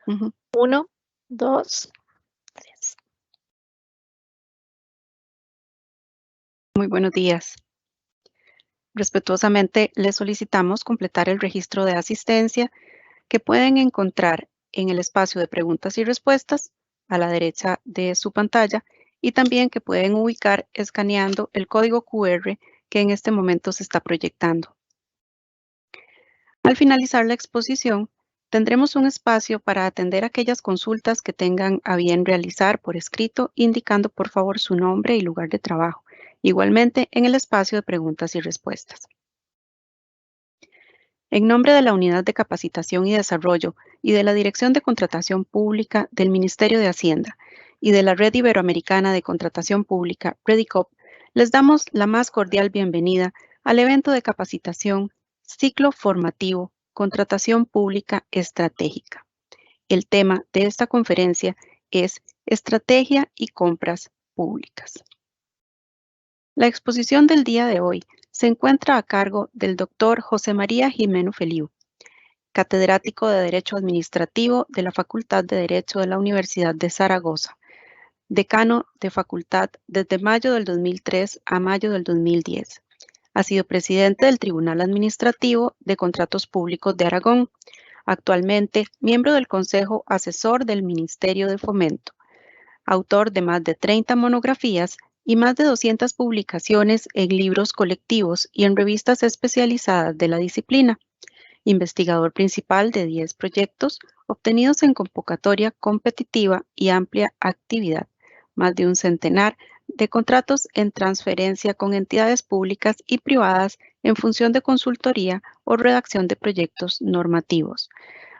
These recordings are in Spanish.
Ujú. 1, 2, 3. Muy buenos días. Respetuosamente les solicitamos completar el registro de asistencia que pueden encontrar en el espacio de preguntas y respuestas a la derecha de su pantalla y también que pueden ubicar escaneando el código QR que en este momento se está proyectando. Al finalizar la exposición, tendremos un espacio para atender aquellas consultas que tengan a bien realizar por escrito, indicando por favor su nombre y lugar de trabajo, igualmente en el espacio de preguntas y respuestas. En nombre de la Unidad de Capacitación y Desarrollo y de la Dirección de Contratación Pública del Ministerio de Hacienda y de la Red Iberoamericana de Contratación Pública, REDICOP, les damos la más cordial bienvenida al evento de capacitación Ciclo Formativo Contratación Pública Estratégica. El tema de esta conferencia es Estrategia y Compras Públicas. La exposición del día de hoy se encuentra a cargo del Dr. José María Jimeno Feliu, catedrático de Derecho Administrativo de la Facultad de Derecho de la Universidad de Zaragoza, decano de facultad desde mayo del 2003 a mayo del 2010. Ha sido presidente del Tribunal Administrativo de Contratos Públicos de Aragón, actualmente miembro del Consejo Asesor del Ministerio de Fomento, autor de más de 30 monografías y más de 200 publicaciones en libros colectivos y en revistas especializadas de la disciplina, investigador principal de 10 proyectos obtenidos en convocatoria competitiva y amplia actividad, más de un centenar de contratos en transferencia con entidades públicas y privadas en función de consultoría o redacción de proyectos normativos.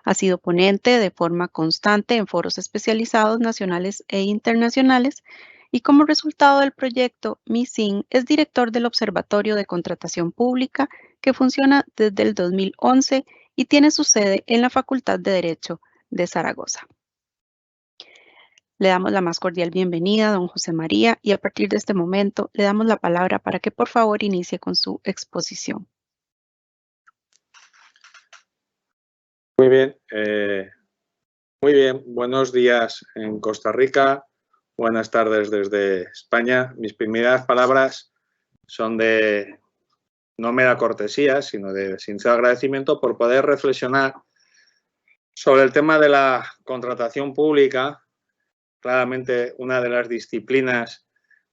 Ha sido ponente de forma constante en foros especializados nacionales e internacionales y como resultado del proyecto MISIN es director del Observatorio de Contratación Pública que funciona desde el 2011 y tiene su sede en la Facultad de Derecho de Zaragoza. Le damos la más cordial bienvenida a don José María y a partir de este momento le damos la palabra para que por favor inicie con su exposición. Muy bien. Buenos días en Costa Rica, buenas tardes desde España. Mis primeras palabras son de no mera cortesía, sino de sincero agradecimiento por poder reflexionar sobre el tema de la contratación pública, claramente una de las disciplinas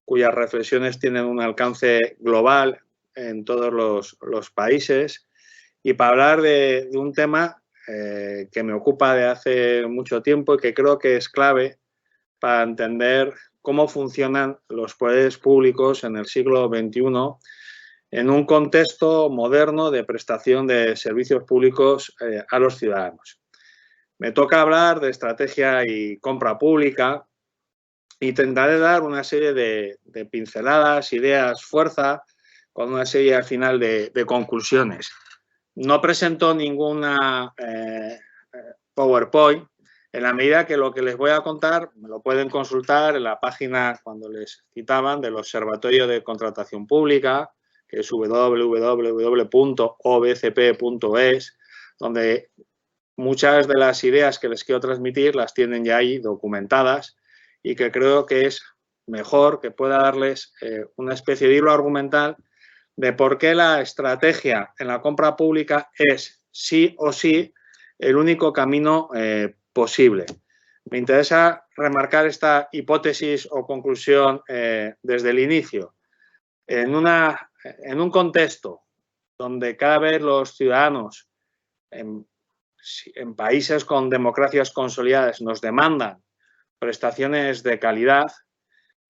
cuyas reflexiones tienen un alcance global en todos los países, y para hablar de un tema que me ocupa de hace mucho tiempo y que creo que es clave para entender cómo funcionan los poderes públicos en el siglo XXI en un contexto moderno de prestación de servicios públicos a los ciudadanos. Me toca hablar de estrategia y compra pública. Intentaré dar una serie de pinceladas, ideas, fuerza, con una serie al final de conclusiones. No presento ninguna PowerPoint, en la medida que lo que les voy a contar me lo pueden consultar en la página, cuando les citaban, del Observatorio de Contratación Pública, que es www.obcp.es, donde muchas de las ideas que les quiero transmitir las tienen ya ahí documentadas y que creo que es mejor que pueda darles una especie de hilo argumental de por qué la estrategia en la compra pública es sí o sí el único camino posible. Me interesa remarcar esta hipótesis o conclusión desde el inicio. En un contexto donde cada vez los ciudadanos en países con democracias consolidadas nos demandan prestaciones de calidad,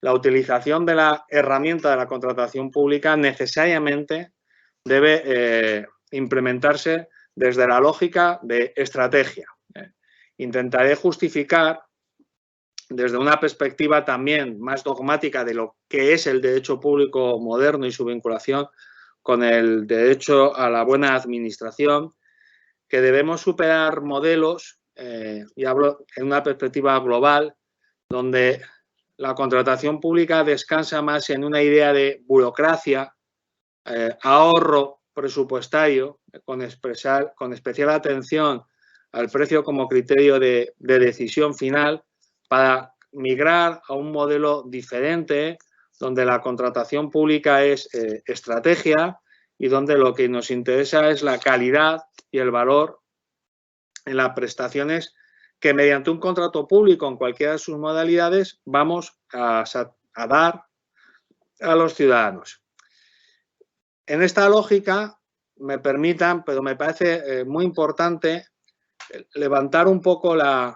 la utilización de la herramienta de la contratación pública necesariamente debe implementarse desde la lógica de estrategia. Intentaré justificar desde una perspectiva también más dogmática de lo que es el derecho público moderno y su vinculación con el derecho a la buena administración, que debemos superar modelos, y hablo en una perspectiva global, donde la contratación pública descansa más en una idea de burocracia, ahorro presupuestario, con especial atención al precio como criterio de decisión final para migrar a un modelo diferente donde la contratación pública es estrategia y donde lo que nos interesa es la calidad y el valor en las prestaciones que mediante un contrato público en cualquiera de sus modalidades vamos a dar a los ciudadanos. En esta lógica, me permitan, pero me parece muy importante levantar un poco la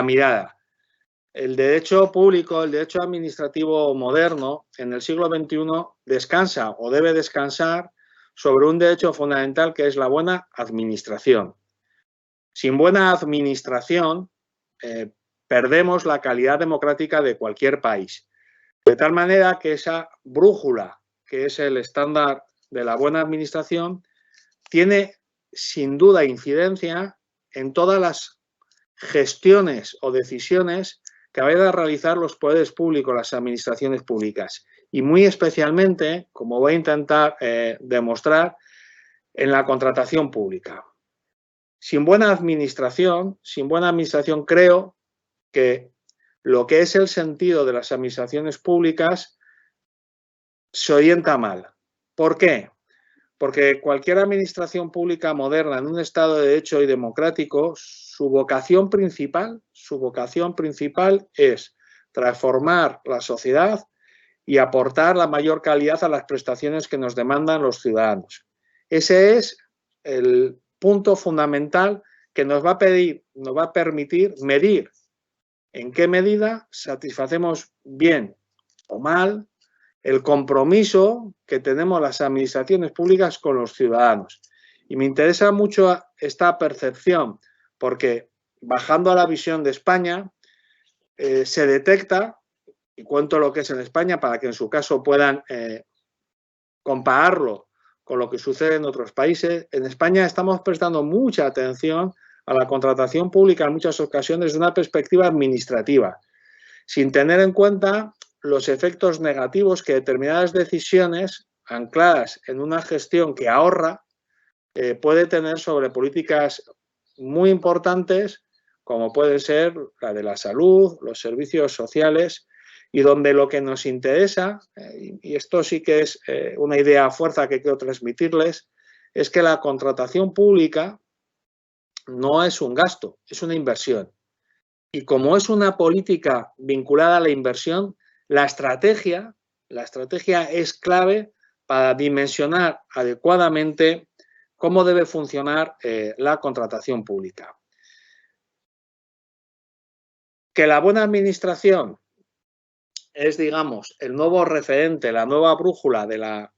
mirada. El derecho público, el derecho administrativo moderno en el siglo XXI descansa o debe descansar sobre un derecho fundamental que es la buena administración. Sin buena administración, perdemos la calidad democrática de cualquier país. De tal manera que esa brújula, que es el estándar de la buena administración, tiene sin duda incidencia en todas las gestiones o decisiones que vayan a realizar los poderes públicos, las administraciones públicas. Y muy especialmente, como voy a intentar demostrar, en la contratación pública. Sin buena administración creo que lo que es el sentido de las administraciones públicas se orienta mal. ¿Por qué? Porque cualquier administración pública moderna en un Estado de Derecho y democrático, su vocación principal es transformar la sociedad y aportar la mayor calidad a las prestaciones que nos demandan los ciudadanos. Ese es el punto fundamental que nos va a permitir medir en qué medida satisfacemos bien o mal el compromiso que tenemos las administraciones públicas con los ciudadanos. Y me interesa mucho esta percepción porque, bajando a la visión de España, se detecta, y cuento lo que es en España para que en su caso puedan compararlo con lo que sucede en otros países. En España estamos prestando mucha atención a la contratación pública en muchas ocasiones desde una perspectiva administrativa, sin tener en cuenta los efectos negativos que determinadas decisiones ancladas en una gestión que ahorra puede tener sobre políticas muy importantes como puede ser la de la salud, los servicios sociales y donde lo que nos interesa, y esto sí que es una idea a fuerza que quiero transmitirles, es que la contratación pública no es un gasto, es una inversión. Y como es una política vinculada a la inversión, la estrategia es clave para dimensionar adecuadamente cómo debe funcionar la contratación pública. Que la buena administración es, digamos, el nuevo referente, la nueva brújula de la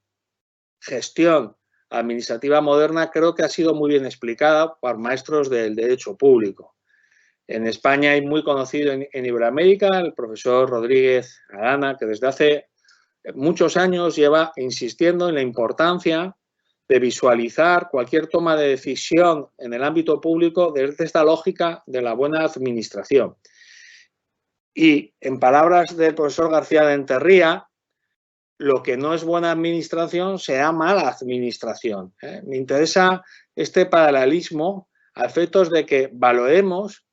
gestión administrativa moderna, creo que ha sido muy bien explicada por maestros del derecho público. En España hay muy conocido en Iberoamérica el profesor Rodríguez Arana, que desde hace muchos años lleva insistiendo en la importancia de visualizar cualquier toma de decisión en el ámbito público desde esta lógica de la buena administración. Y en palabras del profesor García de Enterría, lo que no es buena administración será mala administración. Me interesa este paralelismo a efectos de que valoremos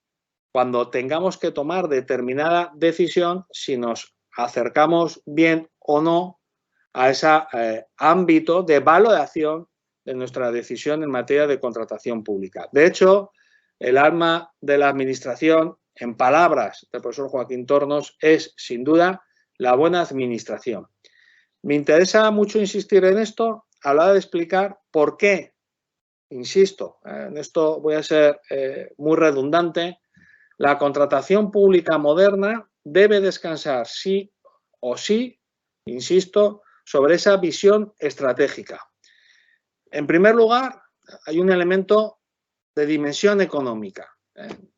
cuando tengamos que tomar determinada decisión si nos acercamos bien o no a ese ámbito de valoración de nuestra decisión en materia de contratación pública. De hecho, el alma de la administración, en palabras del profesor Joaquín Tornos, es sin duda la buena administración. Me interesa mucho insistir en esto a la hora de explicar por qué, insisto, en esto voy a ser muy redundante, la contratación pública moderna debe descansar sí o sí, insisto, sobre esa visión estratégica. En primer lugar, hay un elemento de dimensión económica.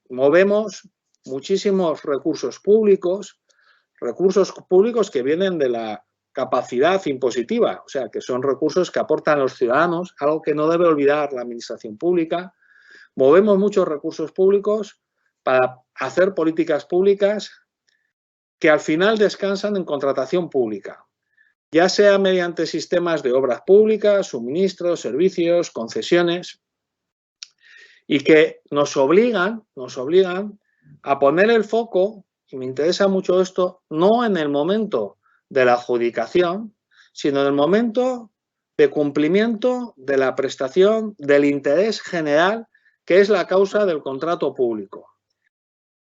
Movemos muchísimos recursos públicos que vienen de la capacidad impositiva, o sea, que son recursos que aportan los ciudadanos, algo que no debe olvidar la administración pública. Movemos muchos recursos públicos para hacer políticas públicas que al final descansan en contratación pública, ya sea mediante sistemas de obras públicas, suministros, servicios, concesiones. y que nos obligan a poner el foco, y me interesa mucho esto, no en el momento de la adjudicación, sino en el momento de cumplimiento de la prestación del interés general, que es la causa del contrato público.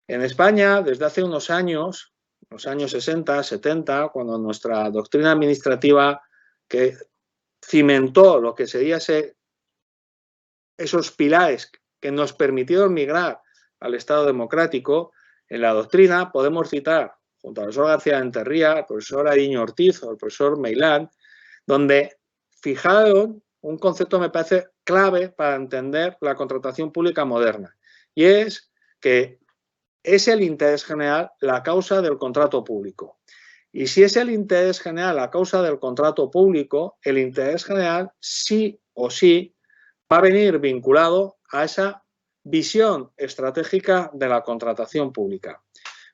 En España, desde hace unos años, los años 60, 70, cuando nuestra doctrina administrativa que cimentó lo que sería esos pilares que nos permitieron migrar al Estado democrático, en la doctrina podemos citar, junto al profesor García Enterría, al profesor Ariño Ortiz o al profesor Meilán, donde fijaron un concepto, me parece, clave para entender la contratación pública moderna, y es que es el interés general la causa del contrato público. Y si es el interés general la causa del contrato público, el interés general sí o sí va a venir vinculado a esa visión estratégica de la contratación pública.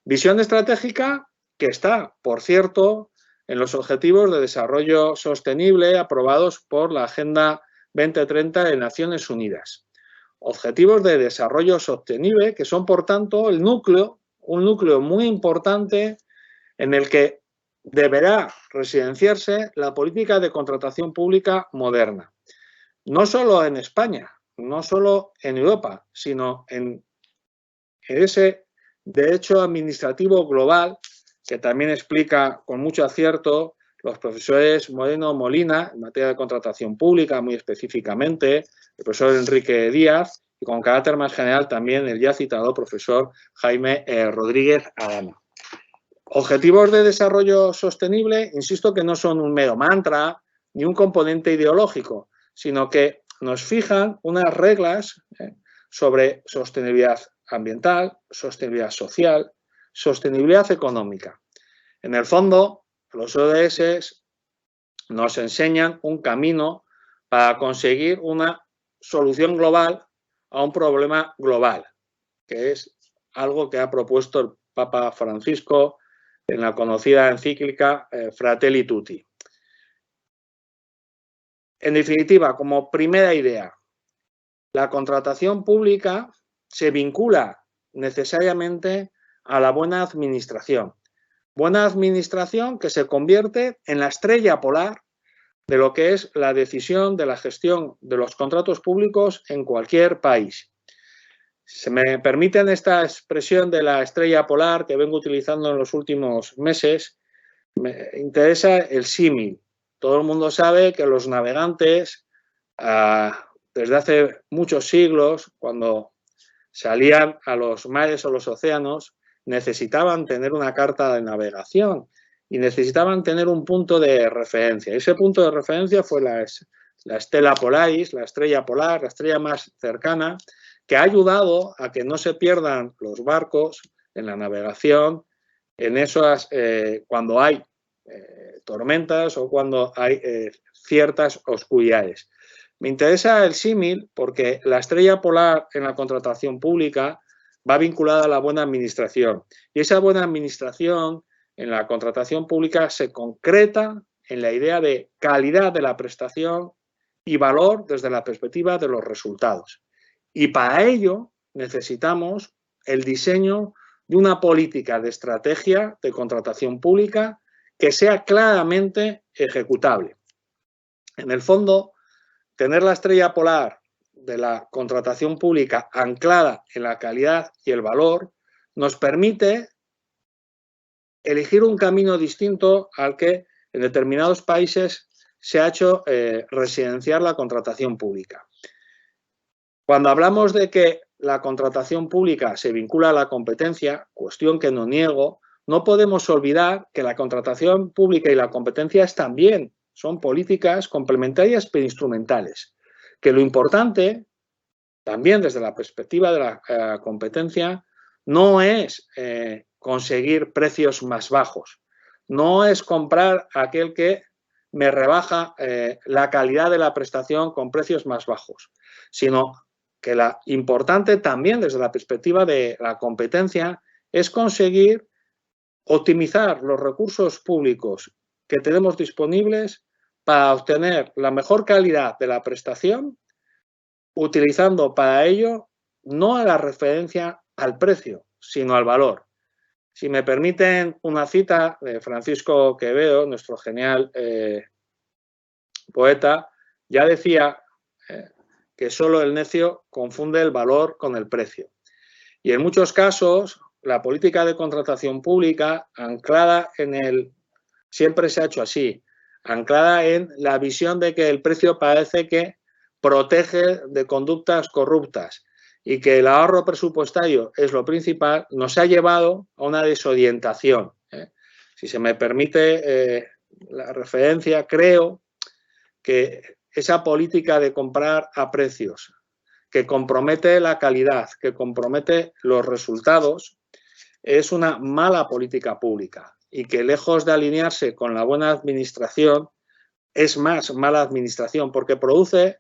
Visión estratégica que está, por cierto, en los Objetivos de Desarrollo Sostenible aprobados por la Agenda 2030 de Naciones Unidas. Objetivos de Desarrollo Sostenible que son, por tanto, un núcleo muy importante en el que deberá residenciarse la política de contratación pública moderna. No solo en España, no solo en Europa, sino en ese derecho administrativo global que también explica con mucho acierto los profesores Moreno Molina en materia de contratación pública, muy específicamente, el profesor Enrique Díaz y con carácter más general también el ya citado profesor Jaime Rodríguez Adama. Objetivos de desarrollo sostenible, insisto que no son un mero mantra ni un componente ideológico, sino que nos fijan unas reglas sobre sostenibilidad ambiental, sostenibilidad social, sostenibilidad económica. En el fondo, los ODS nos enseñan un camino para conseguir una solución global a un problema global, que es algo que ha propuesto el Papa Francisco en la conocida encíclica Fratelli Tutti. En definitiva, como primera idea, la contratación pública se vincula necesariamente a la buena administración. Buena administración que se convierte en la estrella polar de lo que es la decisión de la gestión de los contratos públicos en cualquier país. Se me permiten esta expresión de la estrella polar que vengo utilizando en los últimos meses, me interesa el símil. Todo el mundo sabe que los navegantes, desde hace muchos siglos, cuando salían a los mares o los océanos, necesitaban tener una carta de navegación y necesitaban tener un punto de referencia. Ese punto de referencia fue la Stella Polaris, la estrella polar, la estrella más cercana, que ha ayudado a que no se pierdan los barcos en la navegación, en esas, cuando hay tormentas o cuando hay ciertas oscuridades. Me interesa el símil porque la estrella polar en la contratación pública va vinculada a la buena administración. Y esa buena administración en la contratación pública se concreta en la idea de calidad de la prestación y valor desde la perspectiva de los resultados. Y para ello necesitamos el diseño de una política de estrategia de contratación pública que sea claramente ejecutable. En el fondo, tener la estrella polar de la contratación pública anclada en la calidad y el valor nos permite elegir un camino distinto al que en determinados países se ha hecho residenciar la contratación pública. Cuando hablamos de que la contratación pública se vincula a la competencia, cuestión que no niego, no podemos olvidar que la contratación pública y la competencia también son políticas complementarias pero instrumentales. Que lo importante, también desde la perspectiva de la competencia, no es conseguir precios más bajos, no es comprar a aquel que me rebaja la calidad de la prestación con precios más bajos, sino que la importante también desde la perspectiva de la competencia es conseguir optimizar los recursos públicos que tenemos disponibles para obtener la mejor calidad de la prestación, utilizando para ello no a la referencia al precio, sino al valor. Si me permiten una cita de Francisco Quevedo, nuestro genial poeta, ya decía que solo el necio confunde el valor con el precio. Y en muchos casos, la política de contratación pública, anclada en el... Siempre se ha hecho así, anclada en la visión de que el precio parece que protege de conductas corruptas y que el ahorro presupuestario es lo principal, nos ha llevado a una desorientación. Si se me permite la referencia, creo que esa política de comprar a precios, que compromete la calidad, que compromete los resultados, es una mala política pública y que lejos de alinearse con la buena administración, es más mala administración porque produce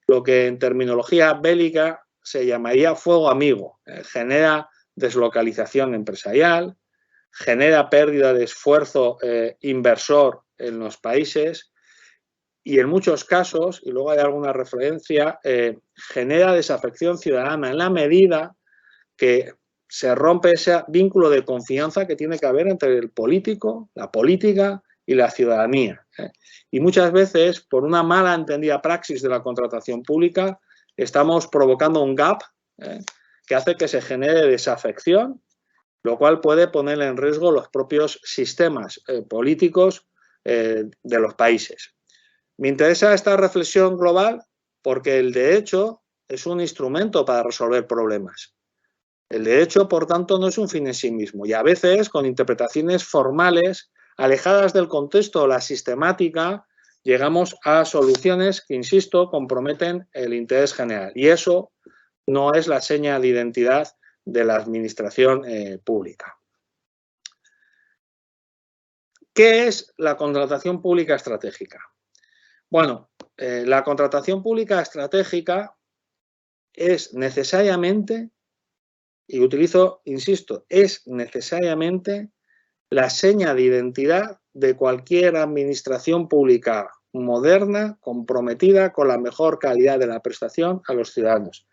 lo que en terminología bélica se llamaría fuego amigo. Genera deslocalización empresarial, genera pérdida de esfuerzo inversor en los países y en muchos casos, y luego hay alguna referencia, genera desafección ciudadana en la medida que se rompe ese vínculo de confianza que tiene que haber entre el político, la política y la ciudadanía. Y muchas veces, por una mala entendida praxis de la contratación pública, estamos provocando un gap que hace que se genere desafección, lo cual puede poner en riesgo los propios sistemas políticos de los países. Me interesa esta reflexión global porque el derecho es un instrumento para resolver problemas. El derecho, por tanto, no es un fin en sí mismo y a veces, con interpretaciones formales, alejadas del contexto o la sistemática, llegamos a soluciones que, insisto, comprometen el interés general. Y eso no es la seña de identidad de la administración pública. ¿Qué es la contratación pública estratégica? Bueno, la contratación pública estratégica es necesariamente, y utilizo, insisto, es necesariamente la seña de identidad de cualquier administración pública moderna, comprometida con la mejor calidad de la prestación a los ciudadanos.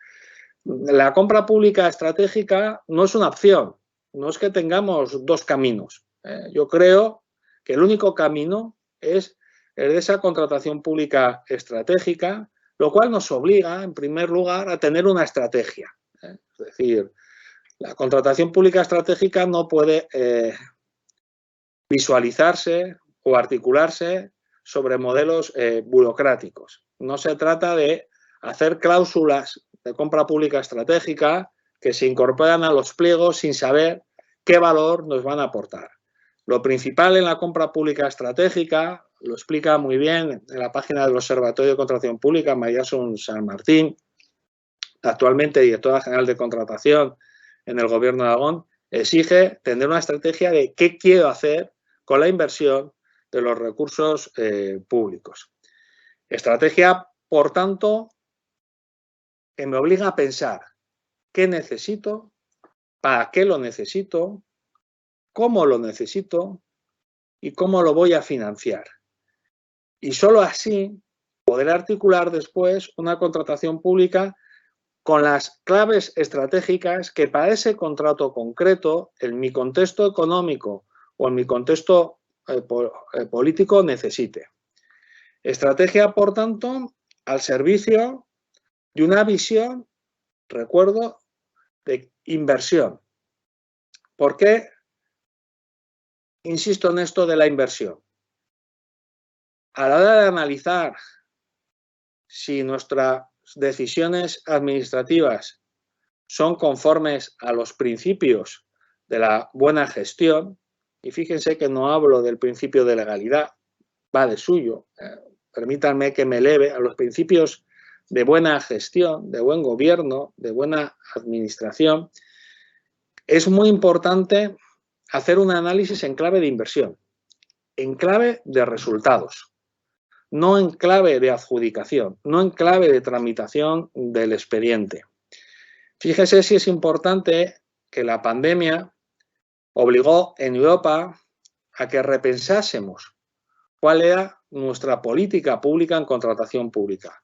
La compra pública estratégica no es una opción, no es que tengamos dos caminos. Yo creo que el único camino es el de esa contratación pública estratégica, lo cual nos obliga, en primer lugar, a tener una estrategia. Es decir, la contratación pública estratégica no puede visualizarse o articularse sobre modelos burocráticos. No se trata de hacer cláusulas de compra pública estratégica que se incorporan a los pliegos sin saber qué valor nos van a aportar. Lo principal en la compra pública estratégica, lo explica muy bien en la página del Observatorio de Contratación Pública, María Asun San Martín, actualmente directora general de contratación en el Gobierno de Aragón, exige tener una estrategia de qué quiero hacer con la inversión de los recursos públicos. Estrategia, por tanto, que me obliga a pensar qué necesito, para qué lo necesito, cómo lo necesito y cómo lo voy a financiar. Y solo así poder articular después una contratación pública con las claves estratégicas que para ese contrato concreto, en mi contexto económico o en mi contexto político, necesite. Estrategia, por tanto, al servicio de una visión, recuerdo, de inversión. ¿Por qué insisto en esto de la inversión? A la hora de analizar si nuestras decisiones administrativas son conformes a los principios de la buena gestión, y fíjense que no hablo del principio de legalidad, va de suyo, permítanme que me eleve a los principios de buena gestión, de buen gobierno, de buena administración, es muy importante hacer un análisis en clave de inversión, en clave de resultados, no en clave de adjudicación, no en clave de tramitación del expediente. Fíjese si es importante que la pandemia obligó en Europa a que repensásemos cuál era nuestra política pública en contratación pública.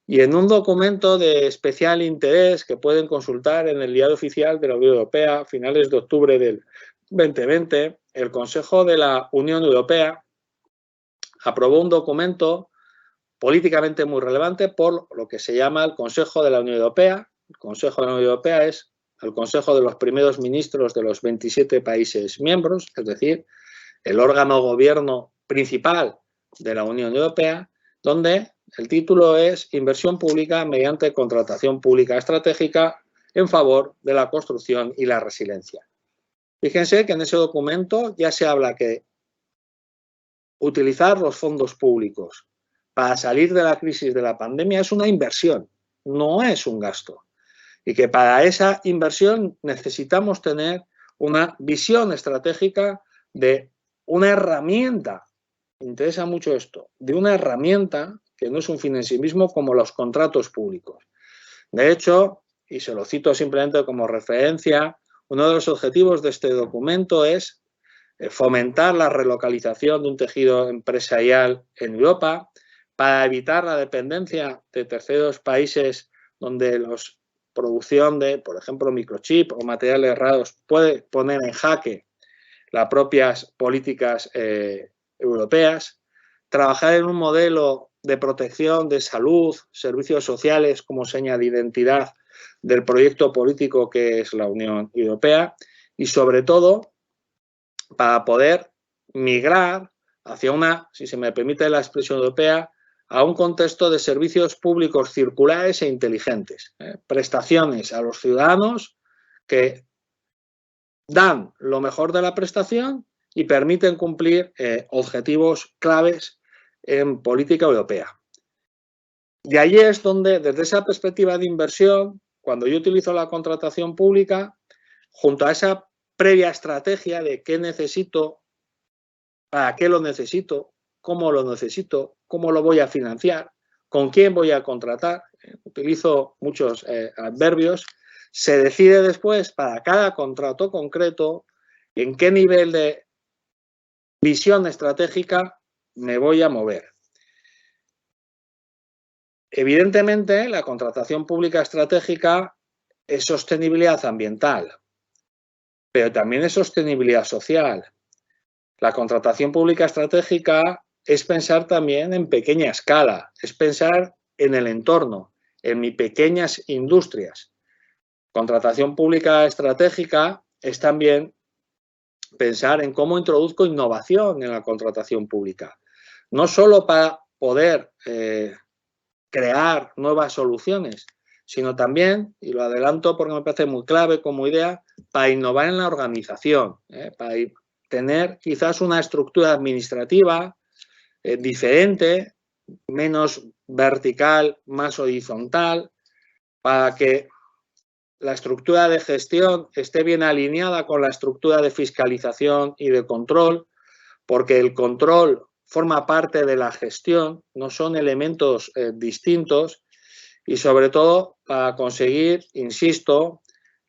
y en un documento de especial interés que pueden consultar en el Diario Oficial de la Unión Europea a finales de octubre del 2020, el Consejo de la Unión Europea aprobó un documento políticamente muy relevante por lo que se llama el Consejo de la Unión Europea. El Consejo de la Unión Europea es el Consejo de los primeros ministros de los 27 países miembros, es decir, el órgano gobierno principal de la Unión Europea, donde el título es Inversión pública mediante contratación pública estratégica en favor de la construcción y la resiliencia. Fíjense que en ese documento ya se habla que utilizar los fondos públicos para salir de la crisis de la pandemia es una inversión, no es un gasto. Y que para esa inversión necesitamos tener una visión estratégica de una herramienta, me interesa mucho esto, de una herramienta que no es un fin en sí mismo como los contratos públicos. De hecho, y se lo cito simplemente como referencia, uno de los objetivos de este documento es fomentar la relocalización de un tejido empresarial en Europa para evitar la dependencia de terceros países donde la producción de, por ejemplo, microchip o materiales raros puede poner en jaque las propias políticas europeas, trabajar en un modelo de protección de salud, servicios sociales como seña de identidad del proyecto político que es la Unión Europea y, sobre todo, para poder migrar hacia una, si se me permite la expresión europea, a un contexto de servicios públicos circulares e inteligentes, prestaciones a los ciudadanos que dan lo mejor de la prestación y permiten cumplir objetivos claves en política europea. De ahí es donde, desde esa perspectiva de inversión, cuando yo utilizo la contratación pública, junto a esa previa estrategia de qué necesito, para qué lo necesito, cómo lo voy a financiar, con quién voy a contratar, utilizo muchos adverbios, se decide después para cada contrato concreto en qué nivel de visión estratégica me voy a mover. Evidentemente, la contratación pública estratégica es sostenibilidad ambiental, pero también es sostenibilidad social. La contratación pública estratégica es pensar también en pequeña escala, es pensar en el entorno, en mis pequeñas industrias. Contratación pública estratégica es también pensar en cómo introduzco innovación en la contratación pública. No solo para poder crear nuevas soluciones, sino también, y lo adelanto porque me parece muy clave como idea, para innovar en la organización, para tener quizás una estructura administrativa diferente, menos vertical, más horizontal, para que la estructura de gestión esté bien alineada con la estructura de fiscalización y de control, porque el control forma parte de la gestión, no son elementos distintos y sobre todo para conseguir, insisto,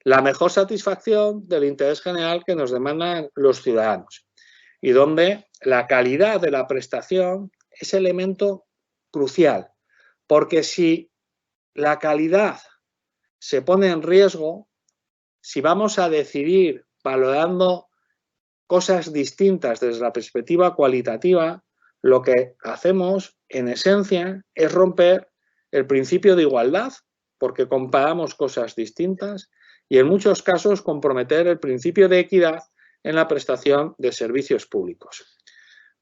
la mejor satisfacción del interés general que nos demandan los ciudadanos y donde la calidad de la prestación es elemento crucial, porque si la calidad se pone en riesgo, si vamos a decidir valorando cosas distintas desde la perspectiva cualitativa, lo que hacemos en esencia es romper el principio de igualdad, porque comparamos cosas distintas, y en muchos casos comprometer el principio de equidad en la prestación de servicios públicos.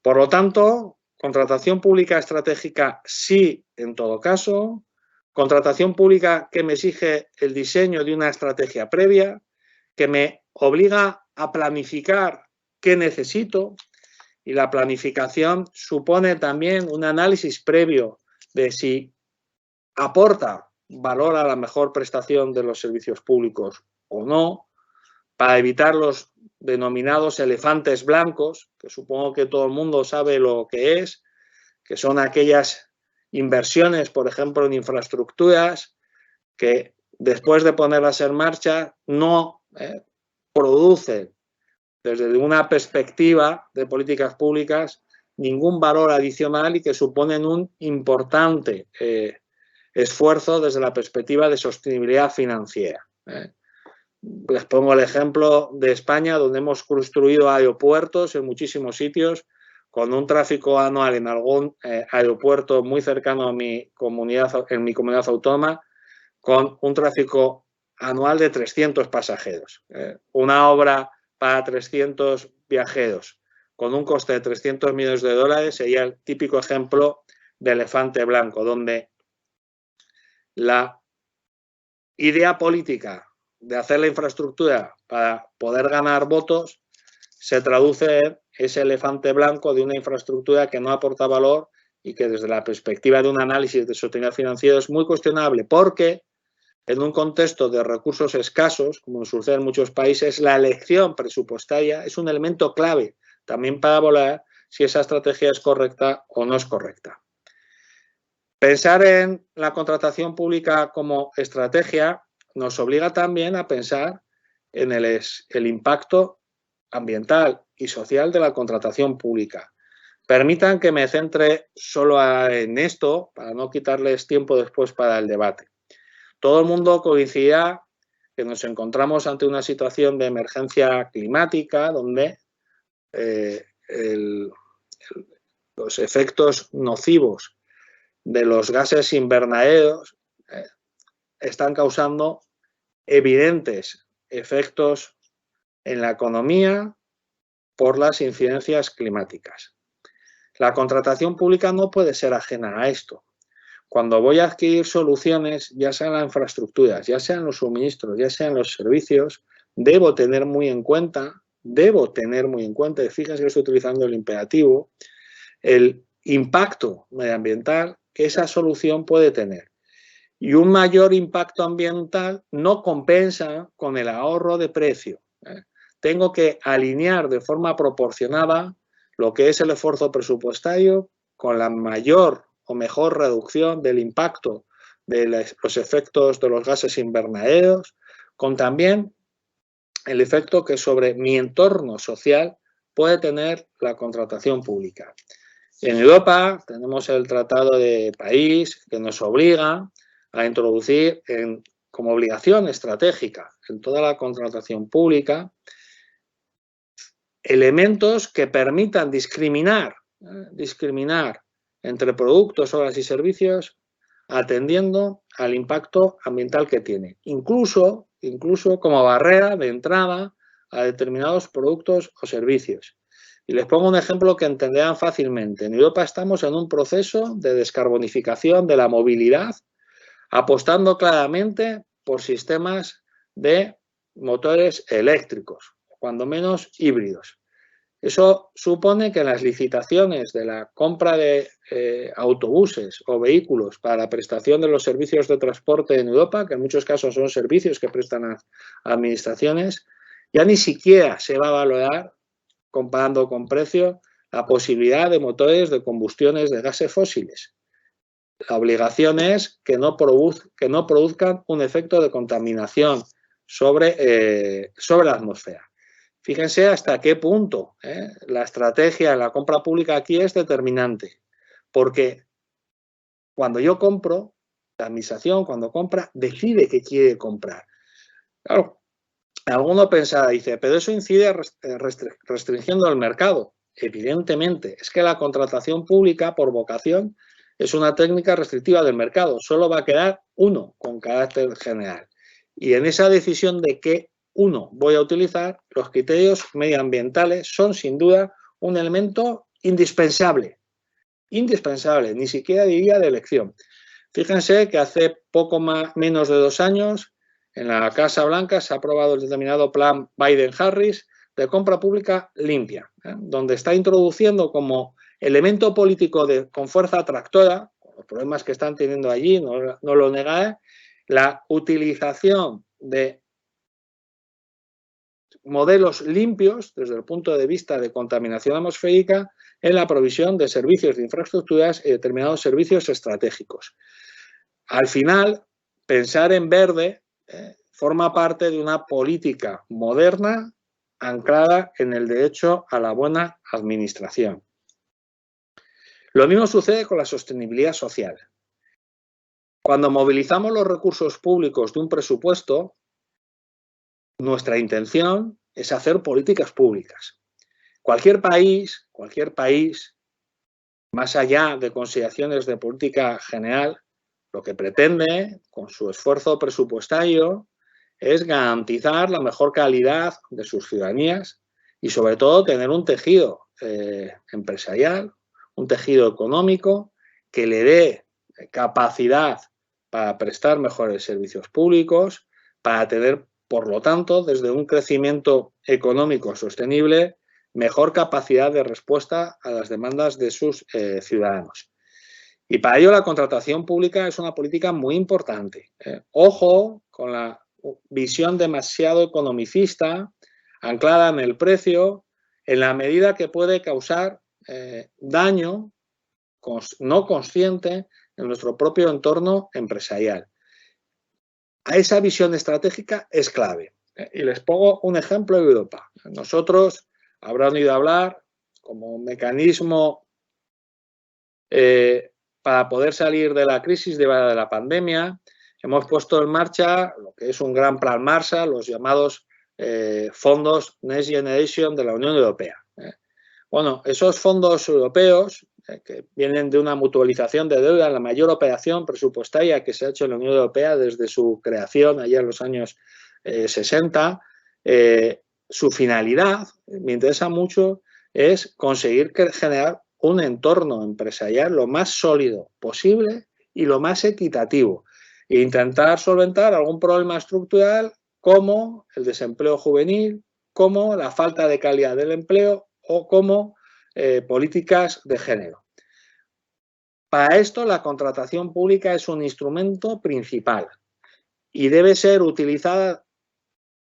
Por lo tanto, contratación pública estratégica sí en todo caso, contratación pública que me exige el diseño de una estrategia previa, que me obliga a planificar qué necesito, y la planificación supone también un análisis previo de si aporta valor a la mejor prestación de los servicios públicos o no, para evitar los denominados elefantes blancos, que supongo que todo el mundo sabe lo que son aquellas inversiones, por ejemplo, en infraestructuras, que después de ponerlas en marcha no producen, desde una perspectiva de políticas públicas, ningún valor adicional y que suponen un importante esfuerzo desde la perspectiva de sostenibilidad financiera. Les pongo el ejemplo de España, donde hemos construido aeropuertos en muchísimos sitios, con un tráfico anual en algún aeropuerto muy cercano a mi comunidad autónoma, con un tráfico anual de 300 pasajeros. Una obra para 300 viajeros con un coste de 300 millones de dólares sería el típico ejemplo de elefante blanco, donde la idea política de hacer la infraestructura para poder ganar votos se traduce en ese elefante blanco de una infraestructura que no aporta valor y que desde la perspectiva de un análisis de sostenibilidad financiera es muy cuestionable, porque en un contexto de recursos escasos, como sucede en muchos países, la elección presupuestaria es un elemento clave también para valorar si esa estrategia es correcta o no es correcta. Pensar en la contratación pública como estrategia nos obliga también a pensar en el impacto ambiental y social de la contratación pública. Permitan que me centre solo en esto para no quitarles tiempo después para el debate. Todo el mundo coincidirá que nos encontramos ante una situación de emergencia climática donde los efectos nocivos de los gases invernaderos están causando evidentes efectos en la economía por las incidencias climáticas. La contratación pública no puede ser ajena a esto. Cuando voy a adquirir soluciones, ya sean las infraestructuras, ya sean los suministros, ya sean los servicios, debo tener muy en cuenta, y fíjense que estoy utilizando el imperativo, el impacto medioambiental que esa solución puede tener. Y un mayor impacto ambiental no compensa con el ahorro de precio. Tengo que alinear de forma proporcionada lo que es el esfuerzo presupuestario con la mayor o mejor reducción del impacto de los efectos de los gases invernaderos, con también el efecto que sobre mi entorno social puede tener la contratación pública. En Europa tenemos el Tratado de París que nos obliga a introducir como obligación estratégica en toda la contratación pública elementos que permitan discriminar entre productos, obras y servicios atendiendo al impacto ambiental que tiene, incluso como barrera de entrada a determinados productos o servicios. Y les pongo un ejemplo que entenderán fácilmente. En Europa estamos en un proceso de descarbonificación de la movilidad, apostando claramente por sistemas de motores eléctricos, cuando menos híbridos. Eso supone que en las licitaciones de la compra de autobuses o vehículos para la prestación de los servicios de transporte en Europa, que en muchos casos son servicios que prestan a administraciones, ya ni siquiera se va a valorar, comparando con precio, la posibilidad de motores de combustiones de gases fósiles. La obligación es que no produzcan un efecto de contaminación sobre la atmósfera. Fíjense hasta qué punto la estrategia en la compra pública aquí es determinante, porque cuando yo compro, la administración cuando compra decide qué quiere comprar. Claro, alguno pensará, dice, pero eso incide restringiendo el mercado. Evidentemente, es que la contratación pública por vocación es una técnica restrictiva del mercado, solo va a quedar uno con carácter general. Y en esa decisión de qué uno voy a utilizar, los criterios medioambientales son sin duda un elemento indispensable, ni siquiera diría de elección. Fíjense que hace menos de 2 años en la Casa Blanca se ha aprobado el determinado plan Biden-Harris de compra pública limpia, donde está introduciendo como elemento político con fuerza atractora, los problemas que están teniendo allí, no lo negaré, la utilización de modelos limpios desde el punto de vista de contaminación atmosférica en la provisión de servicios de infraestructuras y determinados servicios estratégicos. Al final, pensar en verde forma parte de una política moderna anclada en el derecho a la buena administración. Lo mismo sucede con la sostenibilidad social. Cuando movilizamos los recursos públicos de un presupuesto, nuestra intención es hacer políticas públicas. Cualquier país, más allá de consideraciones de política general, lo que pretende con su esfuerzo presupuestario es garantizar la mejor calidad de sus ciudadanías y sobre todo tener un tejido empresarial, un tejido económico que le dé capacidad para prestar mejores servicios públicos, para tener, por lo tanto, desde un crecimiento económico sostenible, mejor capacidad de respuesta a las demandas de sus ciudadanos. Y para ello la contratación pública es una política muy importante. Ojo con la visión demasiado economicista, anclada en el precio, en la medida que puede causar daño no consciente en nuestro propio entorno empresarial. A esa visión estratégica es clave. Y les pongo un ejemplo de Europa. Nosotros habrán oído hablar como mecanismo para poder salir de la crisis derivada de la pandemia. Hemos puesto en marcha lo que es un gran plan Marshall, los llamados fondos Next Generation de la Unión Europea. Bueno, esos fondos europeos que vienen de una mutualización de deuda, la mayor operación presupuestaria que se ha hecho en la Unión Europea desde su creación allá en los años 60, su finalidad, me interesa mucho, es conseguir generar un entorno empresarial lo más sólido posible y lo más equitativo e intentar solventar algún problema estructural como el desempleo juvenil, como la falta de calidad del empleo o como políticas de género. Para esto la contratación pública es un instrumento principal y debe ser utilizada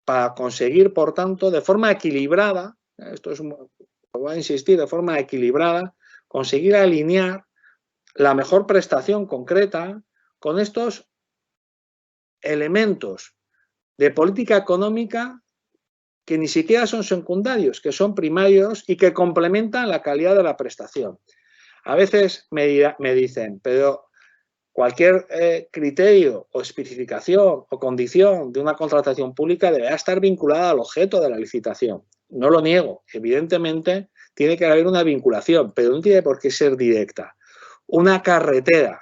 para conseguir, por tanto, de forma equilibrada, esto es, lo voy a insistir, de forma equilibrada, conseguir alinear la mejor prestación concreta con estos elementos de política económica que ni siquiera son secundarios, que son primarios y que complementan la calidad de la prestación. A veces me dicen, pero cualquier criterio o especificación o condición de una contratación pública deberá estar vinculada al objeto de la licitación. No lo niego, evidentemente tiene que haber una vinculación, pero no tiene por qué ser directa. Una carretera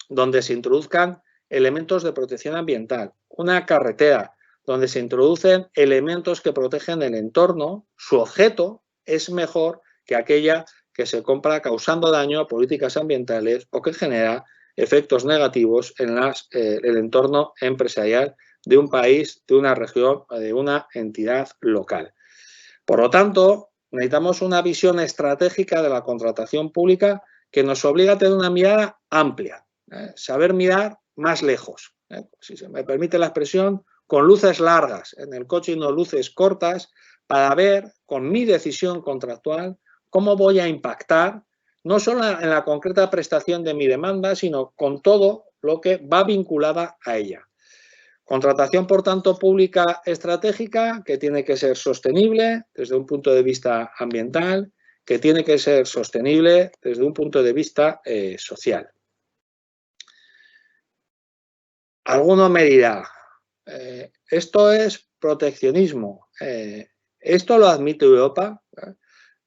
donde se introduzcan elementos de protección ambiental, una carretera donde se introducen elementos que protegen el entorno, su objeto es mejor que aquella que se compra causando daño a políticas ambientales o que genera efectos negativos en el entorno empresarial de un país, de una región o de una entidad local. Por lo tanto, necesitamos una visión estratégica de la contratación pública que nos obliga a tener una mirada amplia, saber mirar más lejos, si se me permite la expresión, con luces largas en el coche y no luces cortas, para ver con mi decisión contractual cómo voy a impactar no solo en la concreta prestación de mi demanda, sino con todo lo que va vinculada a ella. Contratación, por tanto, pública estratégica que tiene que ser sostenible desde un punto de vista ambiental, que tiene que ser sostenible desde un punto de vista social. Alguno me dirá, esto es proteccionismo, esto lo admite Europa.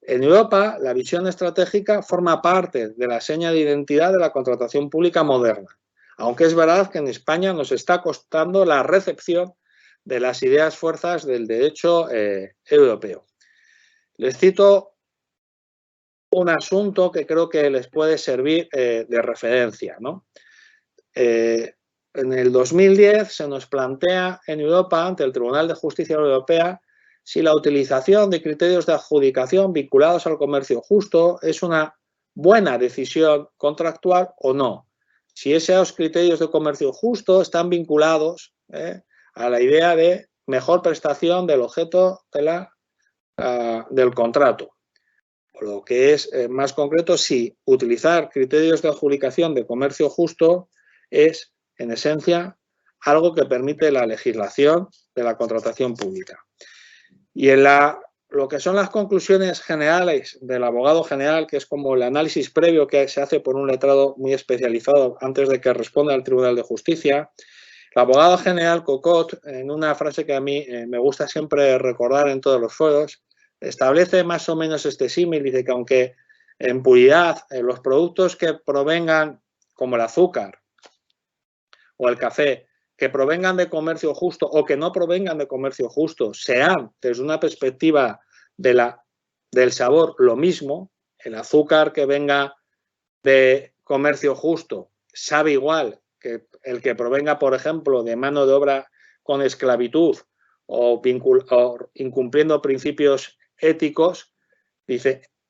En Europa, la visión estratégica forma parte de la seña de identidad de la contratación pública moderna, aunque es verdad que en España nos está costando la recepción de las ideas fuerzas del derecho europeo. Les cito un asunto que creo que les puede servir de referencia, ¿no? En el 2010 se nos plantea en Europa, ante el Tribunal de Justicia Europea, si la utilización de criterios de adjudicación vinculados al comercio justo es una buena decisión contractual o no. Si esos criterios de comercio justo están vinculados a la idea de mejor prestación del objeto del contrato. O lo que es más concreto, si utilizar criterios de adjudicación de comercio justo es, en esencia, algo que permite la legislación de la contratación pública. Y en la lo que son las conclusiones generales del abogado general, que es como el análisis previo que se hace por un letrado muy especializado antes de que responda al Tribunal de Justicia. El abogado general Cocot, en una frase que a mí me gusta siempre recordar en todos los foros, establece más o menos este símil, dice que aunque en puridad los productos que provengan, como el azúcar o el café, que provengan de comercio justo o que no provengan de comercio justo, sean desde una perspectiva del sabor lo mismo, el azúcar que venga de comercio justo sabe igual que el que provenga, por ejemplo, de mano de obra con esclavitud o incumpliendo principios éticos,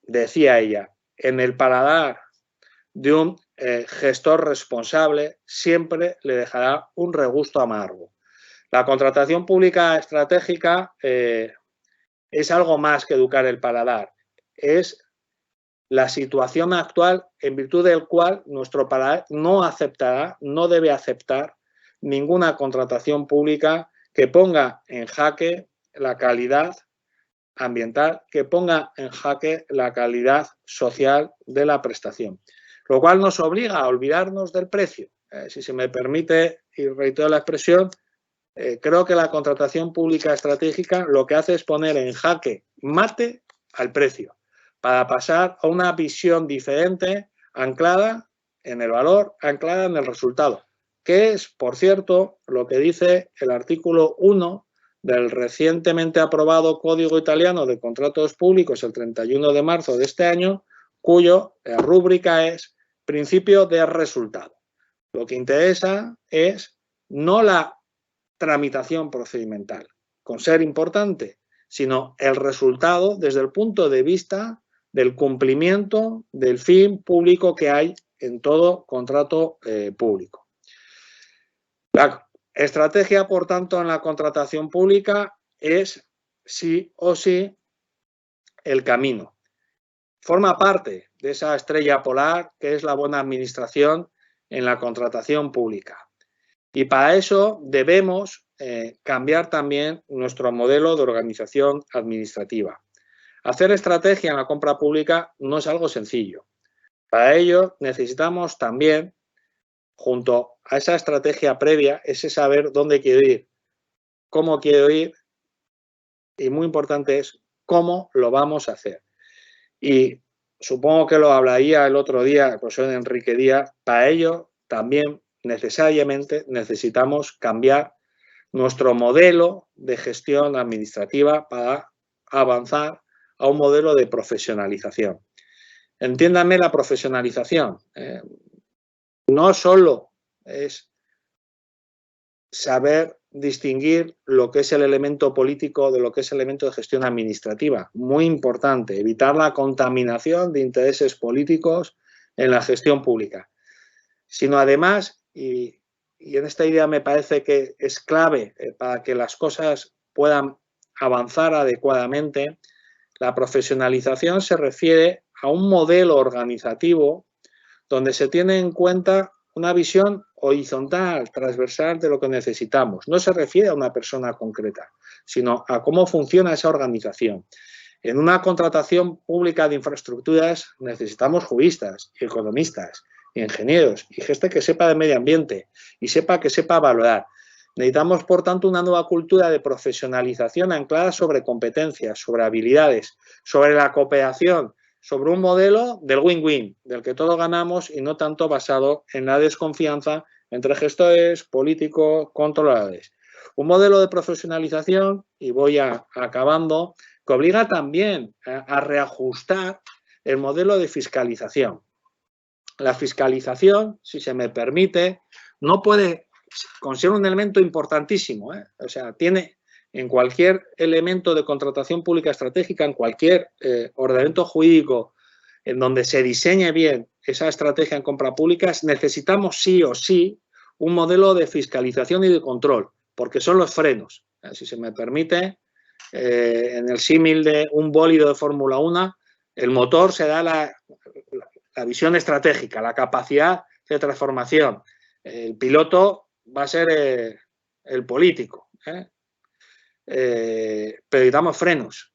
decía ella, en el paladar de un gestor responsable siempre le dejará un regusto amargo. La contratación pública estratégica es algo más que educar el paladar, es la situación actual en virtud del cual nuestro paladar no aceptará, no debe aceptar ninguna contratación pública que ponga en jaque la calidad ambiental, que ponga en jaque la calidad social de la prestación. Lo cual nos obliga a olvidarnos del precio. Si se me permite, y reitero la expresión, creo que la contratación pública estratégica lo que hace es poner en jaque mate al precio, para pasar a una visión diferente, anclada en el valor, anclada en el resultado, que es, por cierto, lo que dice el artículo 1 del recientemente aprobado Código Italiano de Contratos Públicos el 31 de marzo de este año, cuyo rúbrica es principio de resultado. Lo que interesa es no la tramitación procedimental, con ser importante, sino el resultado desde el punto de vista del cumplimiento del fin público que hay en todo contrato público. La estrategia, por tanto, en la contratación pública es sí o sí el camino. Forma parte de esa estrella polar que es la buena administración en la contratación pública. Y para eso debemos cambiar también nuestro modelo de organización administrativa. Hacer estrategia en la compra pública no es algo sencillo. Para ello necesitamos también, junto a esa estrategia previa, ese saber dónde quiero ir, cómo quiero ir y muy importante es cómo lo vamos a hacer. Y supongo que lo hablaría el otro día el profesor Enrique Díaz, para ello también necesariamente necesitamos cambiar nuestro modelo de gestión administrativa para avanzar a un modelo de profesionalización. Entiéndame la profesionalización. No solo es saber distinguir lo que es el elemento político de lo que es el elemento de gestión administrativa. Muy importante, evitar la contaminación de intereses políticos en la gestión pública. Sino además, y en esta idea me parece que es clave para que las cosas puedan avanzar adecuadamente, la profesionalización se refiere a un modelo organizativo donde se tiene en cuenta una visión horizontal, transversal de lo que necesitamos. No se refiere a una persona concreta, sino a cómo funciona esa organización. En una contratación pública de infraestructuras necesitamos juristas, economistas, ingenieros y gente que sepa de medio ambiente y que sepa valorar. Necesitamos, por tanto, una nueva cultura de profesionalización anclada sobre competencias, sobre habilidades, sobre la cooperación, sobre un modelo del win-win, del que todos ganamos y no tanto basado en la desconfianza entre gestores, políticos, controladores. Un modelo de profesionalización, y voy acabando, que obliga también a reajustar el modelo de fiscalización. La fiscalización, si se me permite, no puede considerar un elemento importantísimo, o sea, tiene en cualquier elemento de contratación pública estratégica, en cualquier ordenamiento jurídico en donde se diseñe bien esa estrategia en compra pública, necesitamos sí o sí un modelo de fiscalización y de control, porque son los frenos. Si se me permite, en el símil de un bólido de Fórmula 1, el motor se da la visión estratégica, la capacidad de transformación. El piloto va a ser el político, pero necesitamos frenos.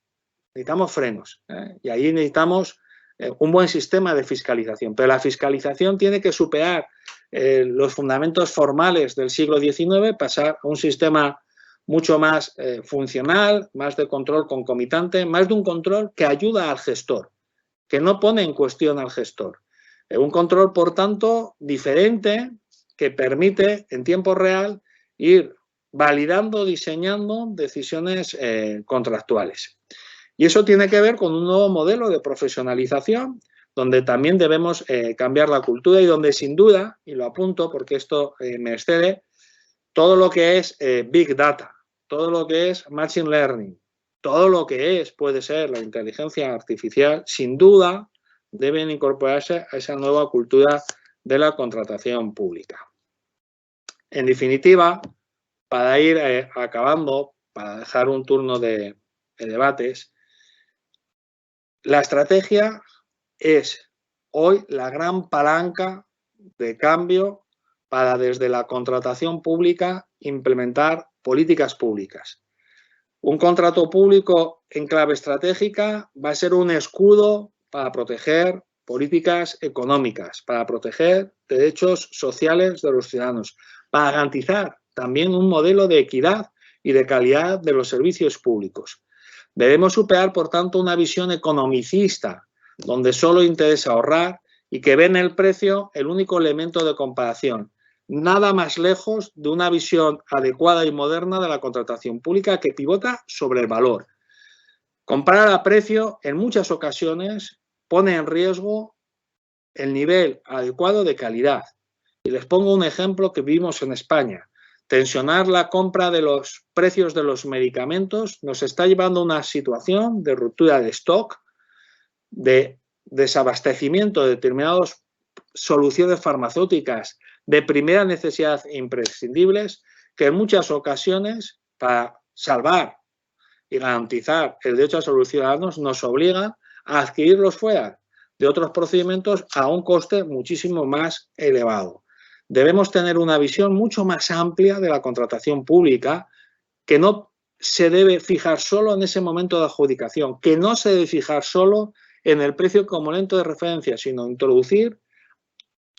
necesitamos frenos, y ahí necesitamos un buen sistema de fiscalización. Pero la fiscalización tiene que superar los fundamentos formales del siglo XIX, pasar a un sistema mucho más funcional, más de control concomitante, más de un control que ayuda al gestor, que no pone en cuestión al gestor. Un control, por tanto, diferente, que permite en tiempo real ir validando, diseñando decisiones contractuales. Y eso tiene que ver con un nuevo modelo de profesionalización, donde también debemos cambiar la cultura y donde sin duda, y lo apunto porque esto me excede, todo lo que es Big Data, todo lo que es Machine Learning, todo lo que puede ser la inteligencia artificial, sin duda deben incorporarse a esa nueva cultura de la contratación pública. En definitiva, para ir acabando, para dejar un turno de debates, la estrategia es hoy la gran palanca de cambio para desde la contratación pública implementar políticas públicas. Un contrato público en clave estratégica va a ser un escudo para proteger políticas económicas, para proteger derechos sociales de los ciudadanos, para garantizar también un modelo de equidad y de calidad de los servicios públicos. Debemos superar, por tanto, una visión economicista, donde solo interesa ahorrar y que ve en el precio el único elemento de comparación. Nada más lejos de una visión adecuada y moderna de la contratación pública que pivota sobre el valor. Comparar a precio, en muchas ocasiones, pone en riesgo el nivel adecuado de calidad. Y les pongo un ejemplo que vimos en España. Tensionar la compra de los precios de los medicamentos nos está llevando a una situación de ruptura de stock, de desabastecimiento de determinadas soluciones farmacéuticas de primera necesidad e imprescindibles, que en muchas ocasiones, para salvar y garantizar el derecho a los ciudadanos, nos obligan a adquirirlos fuera de otros procedimientos a un coste muchísimo más elevado. Debemos tener una visión mucho más amplia de la contratación pública, que no se debe fijar solo en ese momento de adjudicación, que no se debe fijar solo en el precio como elemento de referencia, sino introducir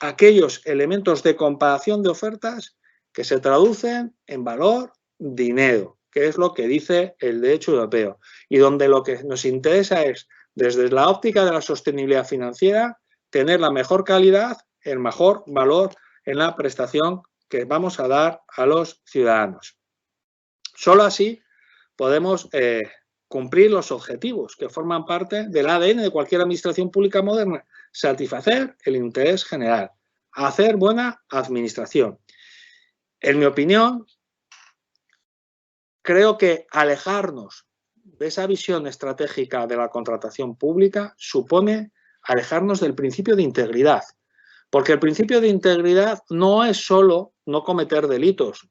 aquellos elementos de comparación de ofertas que se traducen en valor, dinero, que es lo que dice el derecho europeo, y donde lo que nos interesa es, desde la óptica de la sostenibilidad financiera, tener la mejor calidad, el mejor valor en la prestación que vamos a dar a los ciudadanos. Solo así podemos cumplir los objetivos que forman parte del ADN de cualquier administración pública moderna: satisfacer el interés general, hacer buena administración. En mi opinión, creo que alejarnos de esa visión estratégica de la contratación pública supone alejarnos del principio de integridad. Porque el principio de integridad no es solo no cometer delitos,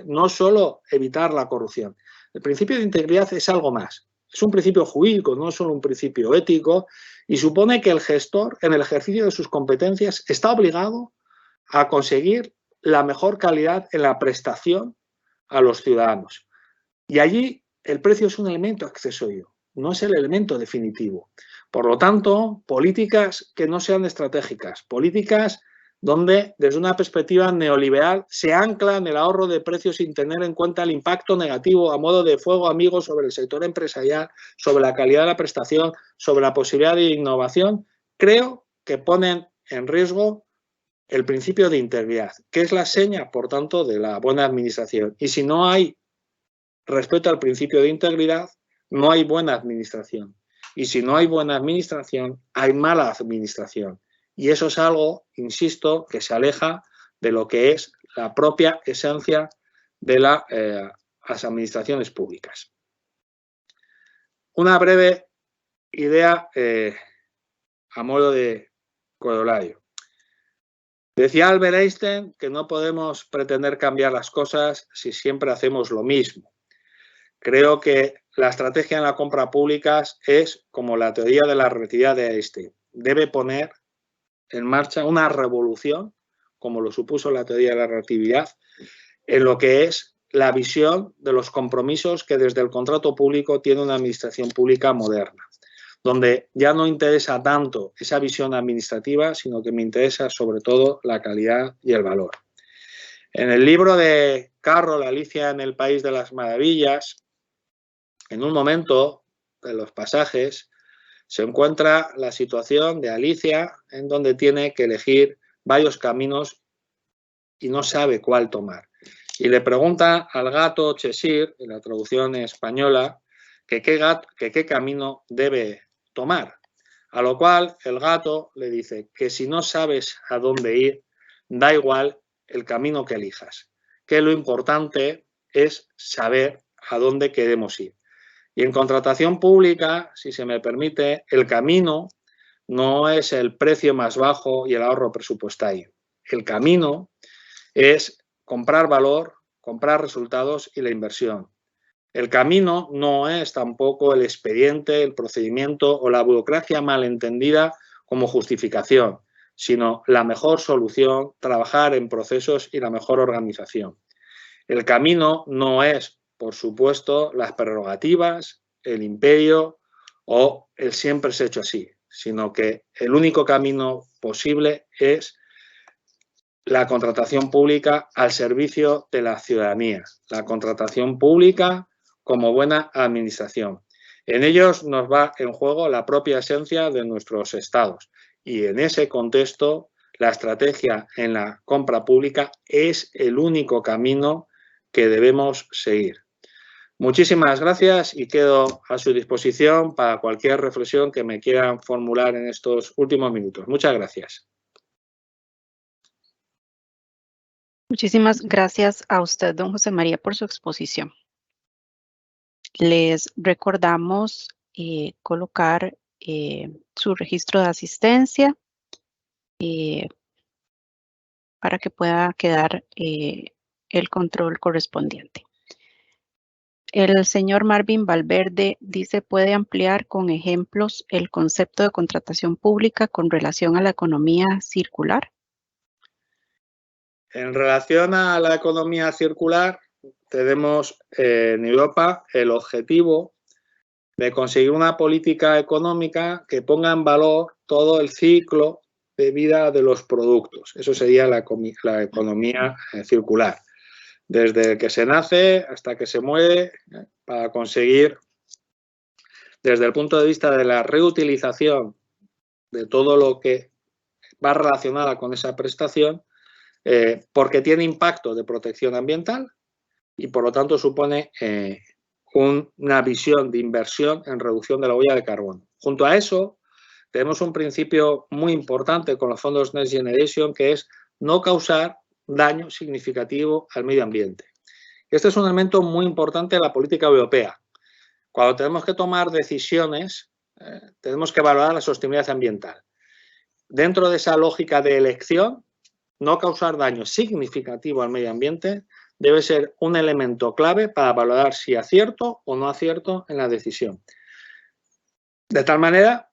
no solo evitar la corrupción. El principio de integridad es algo más. Es un principio jurídico, no es solo un principio ético, y supone que el gestor, en el ejercicio de sus competencias, está obligado a conseguir la mejor calidad en la prestación a los ciudadanos. Y allí el precio es un elemento accesorio, no es el elemento definitivo. Por lo tanto, políticas que no sean estratégicas, políticas donde desde una perspectiva neoliberal se ancla en el ahorro de precios sin tener en cuenta el impacto negativo a modo de fuego amigo sobre el sector empresarial, sobre la calidad de la prestación, sobre la posibilidad de innovación, creo que ponen en riesgo el principio de integridad, que es la seña, por tanto, de la buena administración. Y si no hay respeto al principio de integridad, no hay buena administración. Y si no hay buena administración, hay mala administración. Y eso es algo, insisto, que se aleja de lo que es la propia esencia de las administraciones públicas. Una breve idea a modo de corolario. Decía Albert Einstein que no podemos pretender cambiar las cosas si siempre hacemos lo mismo. Creo que la estrategia en la compra pública es como la teoría de la relatividad de Einstein. Debe poner en marcha una revolución, como lo supuso la teoría de la relatividad, en lo que es la visión de los compromisos que desde el contrato público tiene una administración pública moderna, donde ya no interesa tanto esa visión administrativa, sino que me interesa sobre todo la calidad y el valor. En el libro de Carroll, Alicia en el País de las Maravillas, en un momento de los pasajes se encuentra la situación de Alicia en donde tiene que elegir varios caminos y no sabe cuál tomar. Y le pregunta al gato Cheshire, en la traducción española, que qué camino debe tomar. A lo cual el gato le dice que si no sabes a dónde ir, da igual el camino que elijas, que lo importante es saber a dónde queremos ir. Y en contratación pública, si se me permite, el camino no es el precio más bajo y el ahorro presupuestario. El camino es comprar valor, comprar resultados y la inversión. El camino no es tampoco el expediente, el procedimiento o la burocracia malentendida como justificación, sino la mejor solución, trabajar en procesos y la mejor organización. El camino no es, por supuesto, las prerrogativas, el imperio o el siempre se ha hecho así, sino que el único camino posible es la contratación pública al servicio de la ciudadanía, la contratación pública como buena administración. En ellos nos va en juego la propia esencia de nuestros estados y en ese contexto la estrategia en la compra pública es el único camino que debemos seguir. Muchísimas gracias y quedo a su disposición para cualquier reflexión que me quieran formular en estos últimos minutos. Muchas gracias. Muchísimas gracias a usted, don José María, por su exposición. Les recordamos colocar su registro de asistencia para que pueda quedar el control correspondiente. El señor Marvin Valverde dice, ¿puede ampliar con ejemplos el concepto de contratación pública con relación a la economía circular? En relación a la economía circular, tenemos en Europa el objetivo de conseguir una política económica que ponga en valor todo el ciclo de vida de los productos. Eso sería la economía circular. Desde que se nace hasta que se muere, para conseguir, desde el punto de vista de la reutilización de todo lo que va relacionada con esa prestación, porque tiene impacto de protección ambiental y por lo tanto supone una visión de inversión en reducción de la huella de carbono. Junto a eso, tenemos un principio muy importante con los fondos Next Generation, que es no causar daño significativo al medio ambiente. Este es un elemento muy importante de la política europea. Cuando tenemos que tomar decisiones, tenemos que valorar la sostenibilidad ambiental. Dentro de esa lógica de elección, no causar daño significativo al medio ambiente debe ser un elemento clave para valorar si acierto o no acierto en la decisión. De tal manera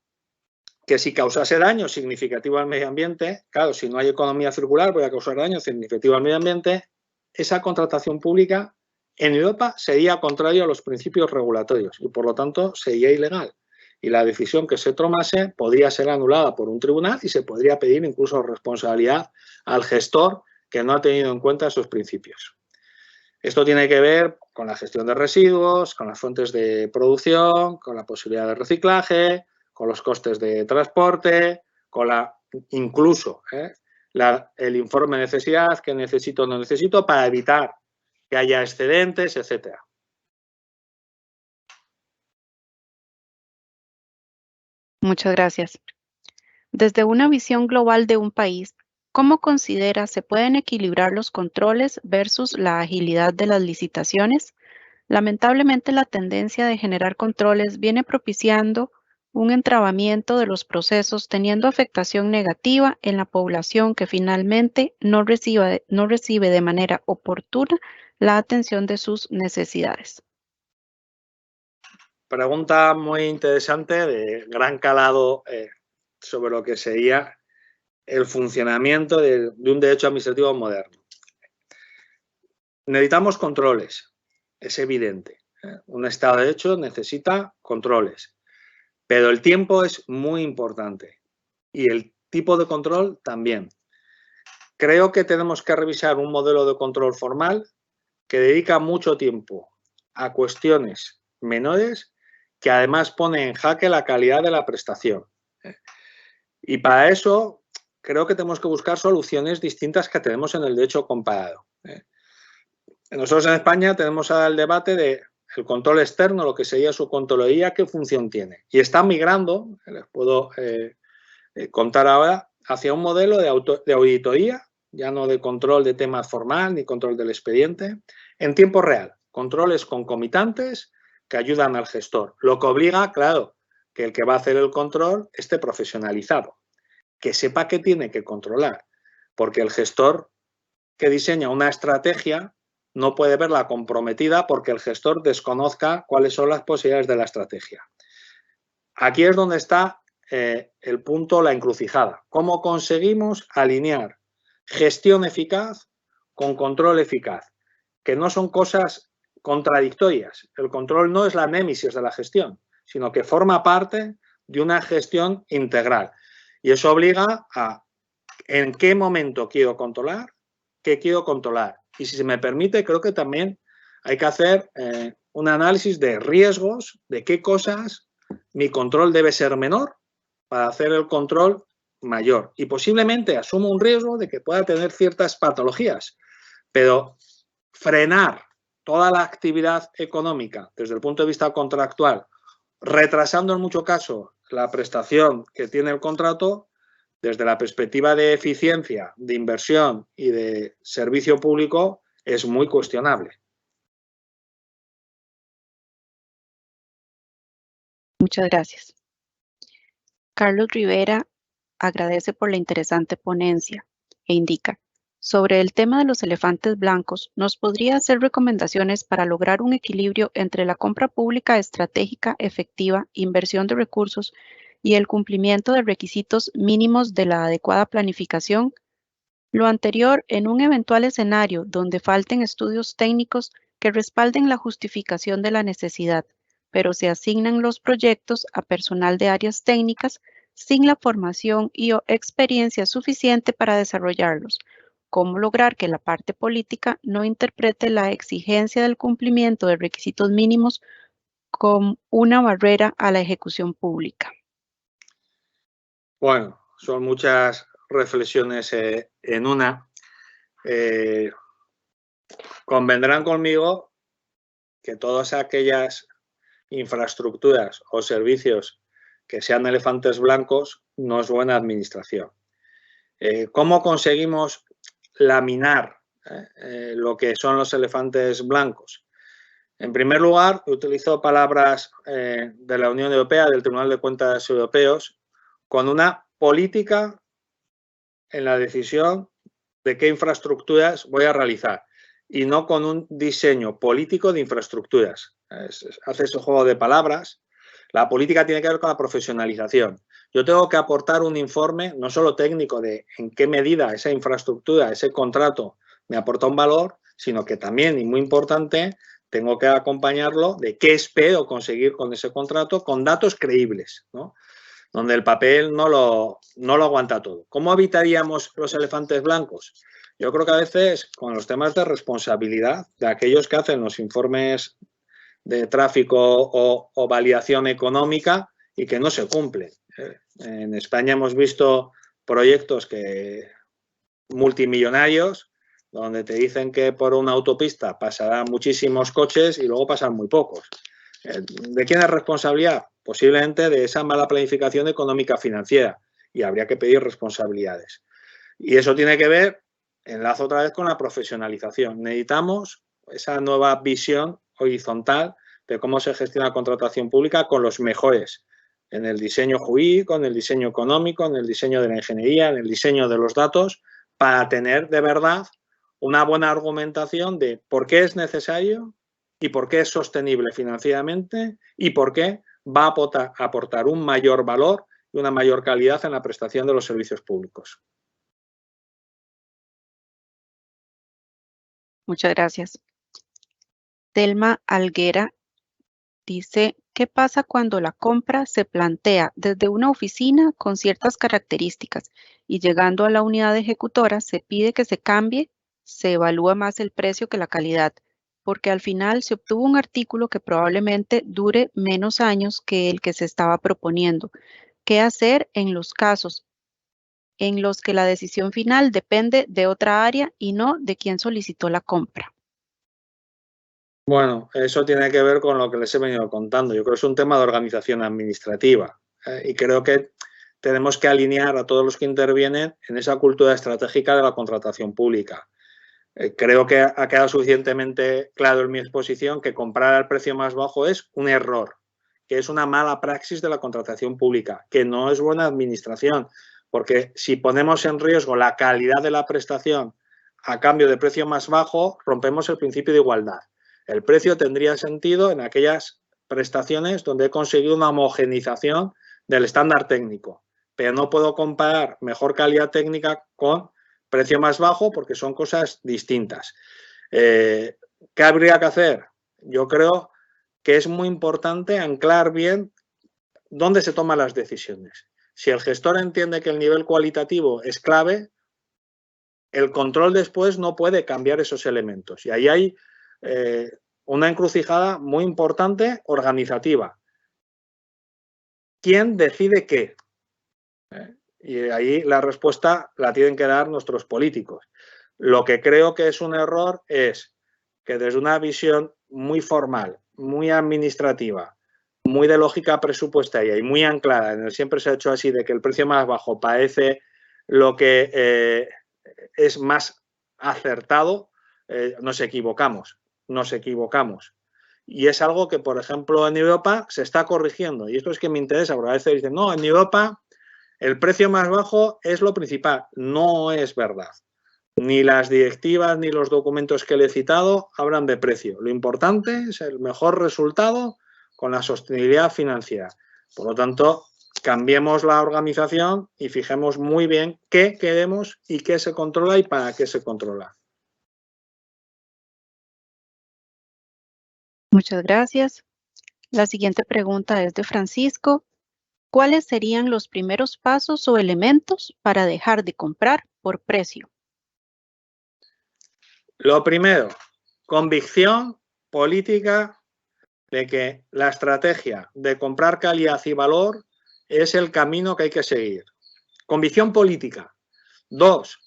que si causase daño significativo al medio ambiente, claro, si no hay economía circular voy a causar daño significativo al medio ambiente, esa contratación pública en Europa sería contrario a los principios regulatorios y por lo tanto sería ilegal. Y la decisión que se tomase podría ser anulada por un tribunal y se podría pedir incluso responsabilidad al gestor que no ha tenido en cuenta esos principios. Esto tiene que ver con la gestión de residuos, con las fuentes de producción, con la posibilidad de reciclaje, con los costes de transporte, con incluso el informe de necesidad, que necesito o no necesito, para evitar que haya excedentes, etcétera. Muchas gracias. Desde una visión global de un país, ¿cómo considera se pueden equilibrar los controles versus la agilidad de las licitaciones? Lamentablemente, la tendencia de generar controles viene propiciando un entrabamiento de los procesos, teniendo afectación negativa en la población que finalmente no recibe de manera oportuna la atención de sus necesidades. Pregunta muy interesante, de gran calado sobre lo que sería el funcionamiento de un derecho administrativo moderno. Necesitamos controles, es evidente. Un Estado de Derecho necesita controles, pero el tiempo es muy importante y el tipo de control también. Creo que tenemos que revisar un modelo de control formal que dedica mucho tiempo a cuestiones menores que además pone en jaque la calidad de la prestación. Y para eso creo que tenemos que buscar soluciones distintas que tenemos en el derecho comparado. Nosotros en España tenemos ahora el debate de el control externo, lo que sería su controloría, qué función tiene. Y está migrando, les puedo contar ahora, hacia un modelo de auditoría, ya no de control de temas formal ni control del expediente, en tiempo real. Controles concomitantes que ayudan al gestor. Lo que obliga, claro, que el que va a hacer el control esté profesionalizado, que sepa qué tiene que controlar, porque el gestor que diseña una estrategia no puede verla comprometida porque el gestor desconozca cuáles son las posibilidades de la estrategia. Aquí es donde está el punto, la encrucijada. ¿Cómo conseguimos alinear gestión eficaz con control eficaz? Que no son cosas contradictorias. El control no es la némesis de la gestión, sino que forma parte de una gestión integral. Y eso obliga a en qué momento quiero controlar, qué quiero controlar. Y si se me permite, creo que también hay que hacer un análisis de riesgos, de qué cosas mi control debe ser menor para hacer el control mayor. Y posiblemente asumo un riesgo de que pueda tener ciertas patologías, pero frenar toda la actividad económica desde el punto de vista contractual, retrasando en mucho caso la prestación que tiene el contrato, desde la perspectiva de eficiencia, de inversión y de servicio público, es muy cuestionable. Muchas gracias. Carlos Rivera agradece por la interesante ponencia e indica, sobre el tema de los elefantes blancos, ¿nos podría hacer recomendaciones para lograr un equilibrio entre la compra pública estratégica efectiva, inversión de recursos y el cumplimiento de requisitos mínimos de la adecuada planificación? Lo anterior en un eventual escenario donde falten estudios técnicos que respalden la justificación de la necesidad, pero se asignan los proyectos a personal de áreas técnicas sin la formación y o experiencia suficiente para desarrollarlos. ¿Cómo lograr que la parte política no interprete la exigencia del cumplimiento de requisitos mínimos como una barrera a la ejecución pública? Bueno, son muchas reflexiones en una. Convendrán conmigo que todas aquellas infraestructuras o servicios que sean elefantes blancos no es buena administración. ¿Cómo conseguimos laminar lo que son los elefantes blancos? En primer lugar, utilizo palabras de la Unión Europea, del Tribunal de Cuentas Europeos, con una política en la decisión de qué infraestructuras voy a realizar y no con un diseño político de infraestructuras. Hace ese juego de palabras. La política tiene que ver con la profesionalización. Yo tengo que aportar un informe no solo técnico de en qué medida esa infraestructura, ese contrato me aporta un valor, sino que también, y muy importante, tengo que acompañarlo de qué espero conseguir con ese contrato con datos creíbles, ¿no? Donde el papel no lo aguanta todo. ¿Cómo evitaríamos los elefantes blancos? Yo creo que a veces con los temas de responsabilidad de aquellos que hacen los informes de tráfico o validación económica y que no se cumplen. En España hemos visto proyectos multimillonarios donde te dicen que por una autopista pasarán muchísimos coches y luego pasan muy pocos. ¿De quién es responsabilidad? Posiblemente de esa mala planificación económica financiera y habría que pedir responsabilidades. Y eso tiene que ver, enlazo otra vez con la profesionalización. Necesitamos esa nueva visión horizontal de cómo se gestiona la contratación pública con los mejores en el diseño jurídico, en el diseño económico, en el diseño de la ingeniería, en el diseño de los datos, para tener de verdad una buena argumentación de por qué es necesario y por qué es sostenible financieramente y por qué va a aportar un mayor valor y una mayor calidad en la prestación de los servicios públicos. Muchas gracias. Telma Alguera dice, ¿qué pasa cuando la compra se plantea desde una oficina con ciertas características y llegando a la unidad ejecutora se pide que se cambie? Se evalúa más el precio que la calidad, porque al final se obtuvo un artículo que probablemente dure menos años que el que se estaba proponiendo. ¿Qué hacer en los casos en los que la decisión final depende de otra área y no de quien solicitó la compra? Bueno, eso tiene que ver con lo que les he venido contando. Yo creo que es un tema de organización administrativa y creo que tenemos que alinear a todos los que intervienen en esa cultura estratégica de la contratación pública. Creo que ha quedado suficientemente claro en mi exposición que comprar al precio más bajo es un error, que es una mala praxis de la contratación pública, que no es buena administración, porque si ponemos en riesgo la calidad de la prestación a cambio de precio más bajo, rompemos el principio de igualdad. El precio tendría sentido en aquellas prestaciones donde he conseguido una homogenización del estándar técnico, pero no puedo comparar mejor calidad técnica con precio más bajo porque son cosas distintas. ¿Qué habría que hacer? Yo creo que es muy importante anclar bien dónde se toman las decisiones. Si el gestor entiende que el nivel cualitativo es clave, el control después no puede cambiar esos elementos. Y ahí hay una encrucijada muy importante organizativa. ¿Quién decide qué? Y ahí la respuesta la tienen que dar nuestros políticos. Lo que creo que es un error es que desde una visión muy formal, muy administrativa, muy de lógica presupuestaria y muy anclada, en el siempre se ha hecho así, de que el precio más bajo parece lo que es más acertado, nos equivocamos. Y es algo que, por ejemplo, en Europa se está corrigiendo. Y esto es que me interesa, porque a veces dicen, no, en Europa el precio más bajo es lo principal. No es verdad. Ni las directivas ni los documentos que le he citado hablan de precio. Lo importante es el mejor resultado con la sostenibilidad financiera. Por lo tanto, cambiemos la organización y fijemos muy bien qué queremos y qué se controla y para qué se controla. Muchas gracias. La siguiente pregunta es de Francisco. ¿Cuáles serían los primeros pasos o elementos para dejar de comprar por precio? Lo primero, convicción política de que la estrategia de comprar calidad y valor es el camino que hay que seguir. Convicción política. 2,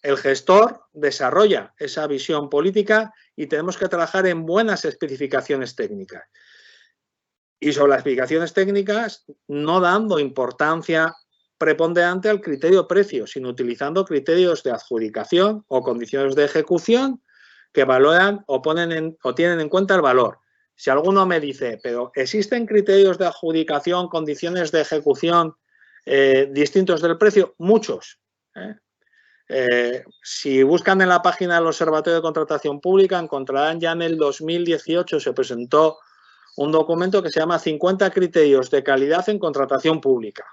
el gestor desarrolla esa visión política y tenemos que trabajar en buenas especificaciones técnicas. Y sobre las especificaciones técnicas, no dando importancia preponderante al criterio precio, sino utilizando criterios de adjudicación o condiciones de ejecución que valoran o tienen en cuenta el valor. Si alguno me dice, pero ¿existen criterios de adjudicación, condiciones de ejecución distintos del precio? Muchos. Si buscan en la página del Observatorio de Contratación Pública, encontrarán ya en el 2018 se presentó un documento que se llama 50 criterios de calidad en contratación pública,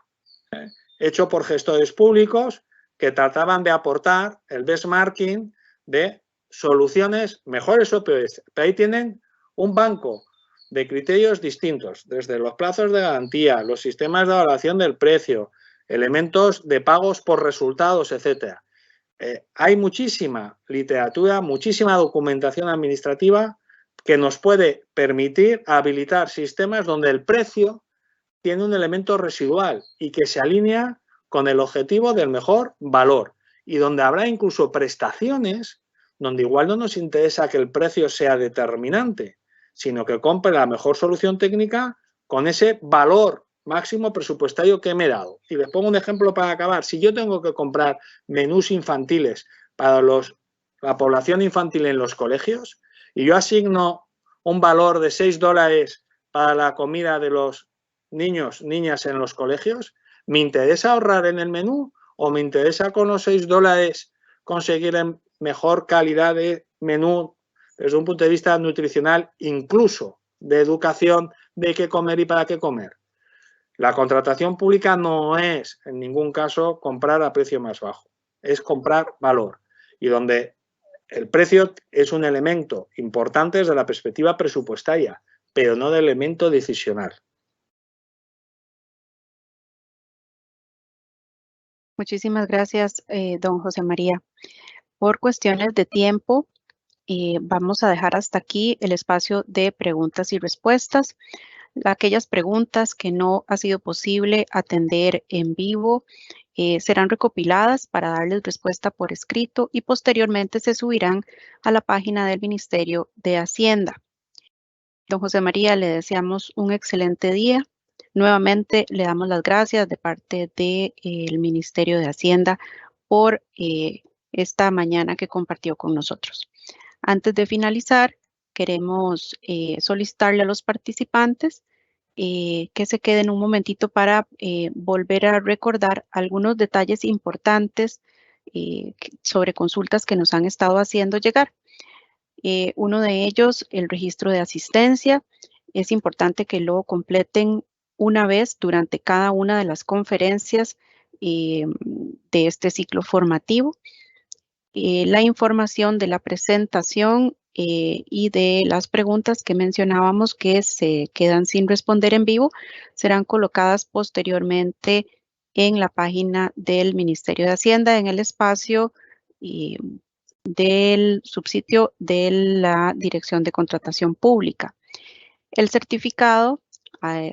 hecho por gestores públicos que trataban de aportar el benchmarking de soluciones mejores o peores. Pero ahí tienen un banco de criterios distintos, desde los plazos de garantía, los sistemas de evaluación del precio, elementos de pagos por resultados, etcétera. Hay muchísima literatura, muchísima documentación administrativa que nos puede permitir habilitar sistemas donde el precio tiene un elemento residual y que se alinea con el objetivo del mejor valor y donde habrá incluso prestaciones donde igual no nos interesa que el precio sea determinante, sino que compre la mejor solución técnica con ese valor máximo presupuestario que me he dado. Y les pongo un ejemplo para acabar. Si yo tengo que comprar menús infantiles para la población infantil en los colegios y yo asigno un valor de $6 para la comida de los niños, niñas en los colegios, ¿me interesa ahorrar en el menú o me interesa con los $6 conseguir mejor calidad de menú desde un punto de vista nutricional, incluso de educación, de qué comer y para qué comer? La contratación pública no es, en ningún caso, comprar a precio más bajo, es comprar valor. Y donde El precio es un elemento importante desde la perspectiva presupuestaria, pero no de elemento decisional. Muchísimas gracias, don José María. Por cuestiones de tiempo, vamos a dejar hasta aquí el espacio de preguntas y respuestas. Aquellas preguntas que no ha sido posible atender en vivo serán recopiladas para darles respuesta por escrito y posteriormente se subirán a la página del Ministerio de Hacienda. Don José María, le deseamos un excelente día. Nuevamente le damos las gracias de parte del Ministerio de Hacienda por esta mañana que compartió con nosotros. Antes de finalizar, queremos solicitarle a los participantes que se queden un momentito para volver a recordar algunos detalles importantes sobre consultas que nos han estado haciendo llegar. Uno de ellos, el registro de asistencia. Es importante que lo completen una vez durante cada una de las conferencias de este ciclo formativo. La información de la presentación y de las preguntas que mencionábamos que se quedan sin responder en vivo serán colocadas posteriormente en la página del Ministerio de Hacienda en el espacio del subsitio de la Dirección de Contratación Pública. El certificado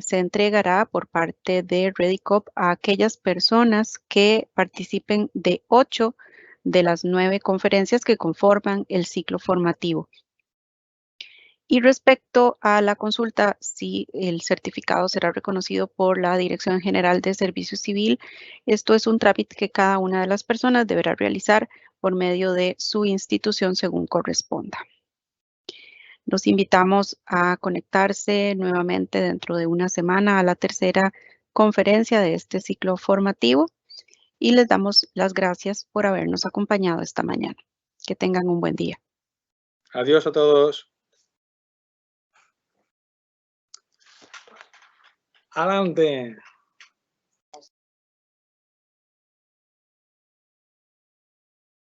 se entregará por parte de ReadyCop a aquellas personas que participen de 8 de las 9 conferencias que conforman el ciclo formativo. Y respecto a la consulta, si el certificado será reconocido por la Dirección General de Servicio Civil, esto es un trámite que cada una de las personas deberá realizar por medio de su institución según corresponda. Los invitamos a conectarse nuevamente dentro de una semana a la tercera conferencia de este ciclo formativo y les damos las gracias por habernos acompañado esta mañana. Que tengan un buen día. Adiós a todos. Adelante.